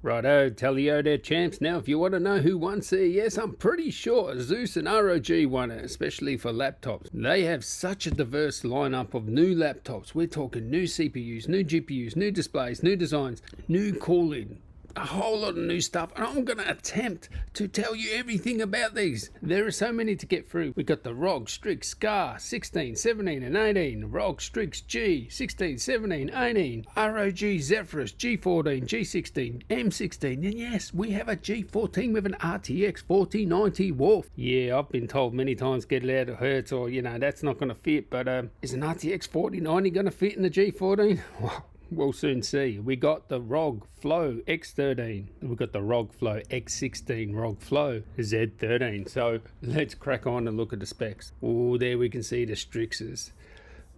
Righto, Tellio there, champs. Now, if you want to know who won CES, I'm pretty sure Zeus and ROG won it, especially for laptops. They have such a diverse lineup of new laptops. We're talking new CPUs, new GPUs, new displays, new designs, new cooling, a whole lot of new stuff, and I'm going to attempt to tell you everything about these. There are so many to get through. We got the ROG Strix SCAR 16, 17 and 18, ROG Strix G 16, 17, 18, ROG Zephyrus G14, G16, M16, and yes, we have a G14 with an RTX 4090 Wolf. Yeah, I've been told many times get it out of Hertz, or that's not going to fit, but is an RTX 4090 going to fit in the G14? We'll soon see. We got the ROG Flow X13. We got the ROG Flow X16, ROG Flow Z13. So let's crack on and look at the specs. Oh, there we can see the Strixes.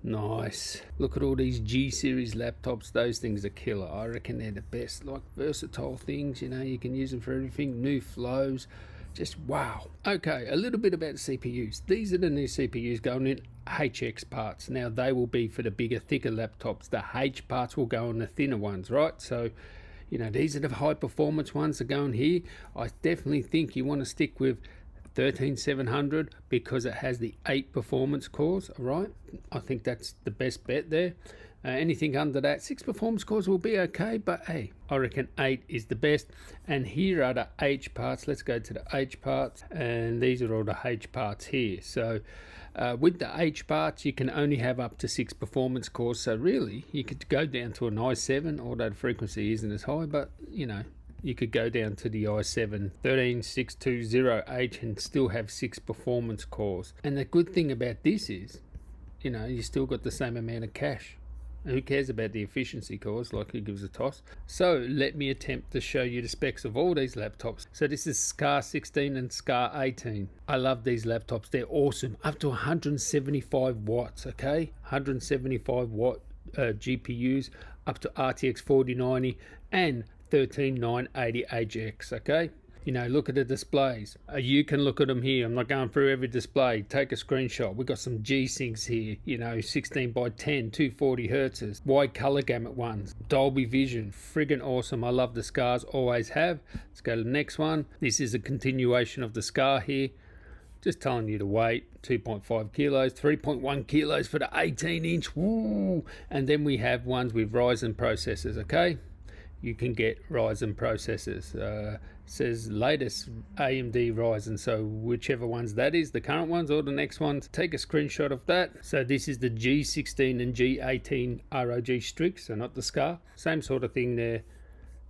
Nice. Look at all these G series laptops. Those things are killer. I reckon they're the best. Like versatile things, you can use them for everything. New flows. Just wow. Okay, a little bit about the CPUs. These are the new CPUs going in HX parts. Now they will be for the bigger, thicker laptops. The H parts will go on the thinner ones, right? So, these are the high performance ones that go in here. I definitely think you want to stick with 13700 because it has the 8 performance cores, all right? I think that's the best bet there. Anything under that, 6 performance cores will be okay, but hey, I reckon 8 is the best. And here are the H parts. Let's go to the H parts, and these are all the H parts here. So with the H parts, you can only have up to 6 performance cores. So really, you could go down to an i7, although the frequency isn't as high, but you could go down to the i7 13620H and still have 6 performance cores. And the good thing about this is, you still got the same amount of cache. Who cares about the efficiency cores? Like, who gives a toss? So let me attempt to show you the specs of all these laptops. So this is SCAR 16 and SCAR 18. I love these laptops. They're awesome. Up to 175 watts, okay? 175 watt GPUs, up to RTX 4090 and 13980HX, okay? Look at the displays. You can look at them here. I'm not going through every display. Take a screenshot. We've got some G-Syncs here, 16 by 10, 240 hertzes, wide color gamut ones, Dolby Vision, friggin' awesome. I love the SCARs, always have. Let's go to the next one. This is a continuation of the SCAR here. Just telling you the weight, 2.5 kilos, 3.1 kilos for the 18 inch. Woo! And then we have ones with Ryzen processors, okay? You can get Ryzen processors. Says latest AMD Ryzen, so whichever ones that is, the current ones or the next ones, take a screenshot of that. So this is the G16 and G18 ROG Strix, so not the SCAR. Same sort of thing there.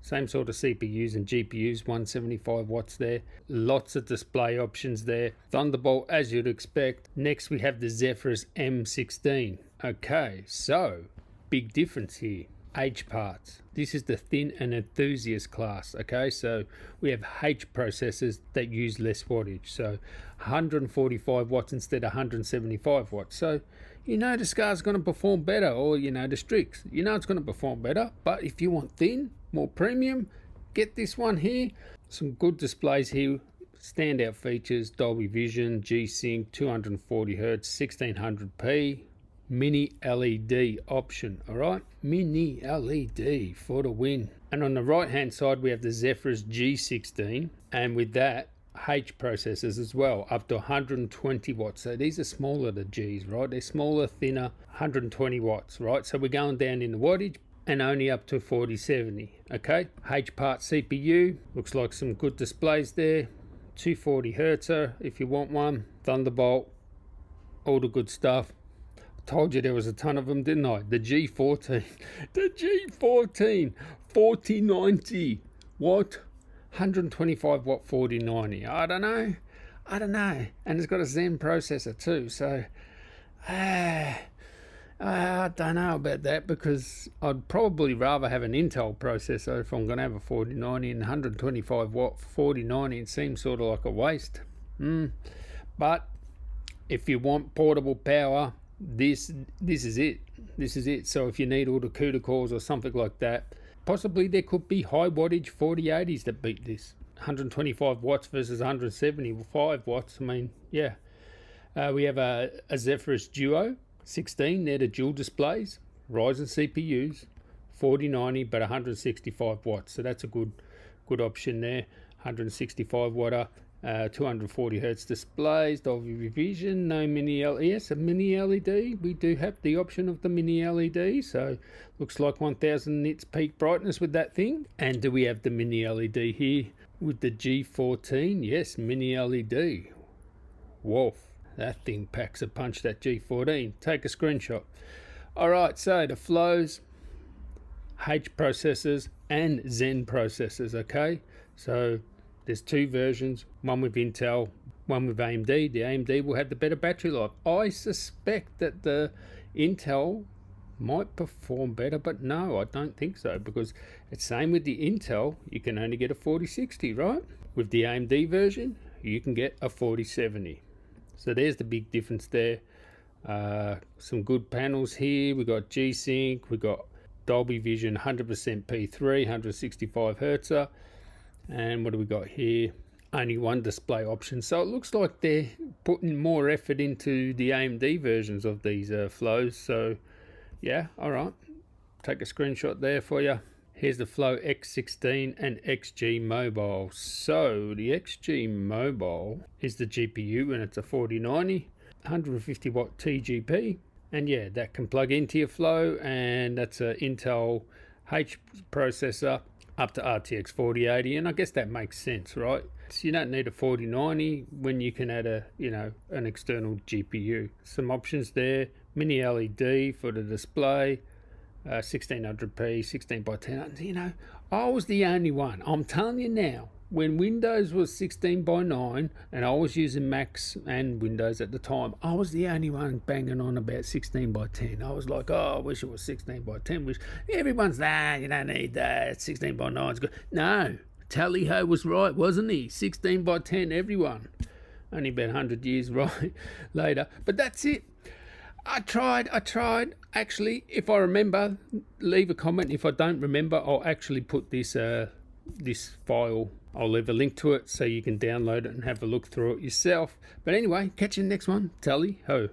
Same sort of CPUs and GPUs, 175 watts there. Lots of display options there. Thunderbolt, as you'd expect. Next we have the Zephyrus M16. Okay, so big difference here. H parts. This is the thin and enthusiast class, okay? So we have H processors that use less wattage. So 145 watts instead of 175 watts. So the SCAR's going to perform better, or the Strix. It's going to perform better. But if you want thin, more premium, get this one here. Some good displays here. Standout features, Dolby Vision, G-Sync, 240 Hz, 1600p. Mini LED option, all right? Mini LED for the win. And on the right hand side we have the Zephyrus G16, and with that H processors as well, up to 120 watts. So these are smaller, the Gs, right? They're smaller, thinner, 120 watts, right? So we're going down in the wattage and only up to 4070, okay? H part CPU, looks like some good displays there. 240 Hz if you want one. Thunderbolt, all the good stuff. Told you there was a ton of them, didn't I? The G14, the G14 4090, what? 125 watt 4090. I don't know, and it's got a Zen processor too, so I don't know about that, because I'd probably rather have an Intel processor if I'm going to have a 4090, and 125 watt 4090, it seems sort of like a waste. But if you want portable power, this is it. So if you need all the CUDA cores or something like that, possibly there could be high wattage 4080s that beat this. 125 watts versus 175 watts. I mean, yeah. We have a Zephyrus Duo 16. They're the dual displays, Ryzen CPUs, 4090 but 165 watts. So that's a good good option there. 165 watt, 240 hertz displays, Dolby Vision, no mini LED. Yes, a mini LED. We do have the option of the mini LED, so looks like 1000 nits peak brightness with that thing. And do we have the mini LED here with the G14? Yes, mini LED. Woof, that thing packs a punch, that G14. Take a screenshot. Alright, so the flows, H processors and Zen processors, okay? So there's two versions, one with Intel, one with AMD. The AMD will have the better battery life. I suspect that the Intel might perform better, but no, I don't think so, because it's same with the Intel, you can only get a 4060, right? With the AMD version, you can get a 4070. So there's the big difference there. Some good panels here. We got G-Sync, we got Dolby Vision 100% P3, 165 Hertz. And what do we got here? Only one display option. So it looks like they're putting more effort into the AMD versions of these flows. So yeah, all right. Take a screenshot there for you. Here's the Flow X16 and XG Mobile. So the XG Mobile is the GPU and it's a 4090, 150 watt TGP. And yeah, that can plug into your Flow, and that's an Intel H processor up to RTX 4080, and I guess that makes sense, right? So you don't need a 4090 when you can add a, an external GPU. Some options there, mini LED for the display, 1600p, 16 by 10. I was the only one. I'm telling you now, when Windows was 16 by 9 and I was using Macs and Windows at the time, I was the only one banging on about 16 by 10. I was like, oh, I wish it was 16 by 10. Everyone's that, you don't need that, 16 by 9 is good. No, Tally-ho was right, wasn't he? 16 by 10, everyone. Only about 100 years right later. But that's it. I tried. Actually, if I remember, leave a comment. If I don't remember, I'll actually put this file. I'll leave a link to it so you can download it and have a look through it yourself. But anyway, catch you in the next one. Tally ho.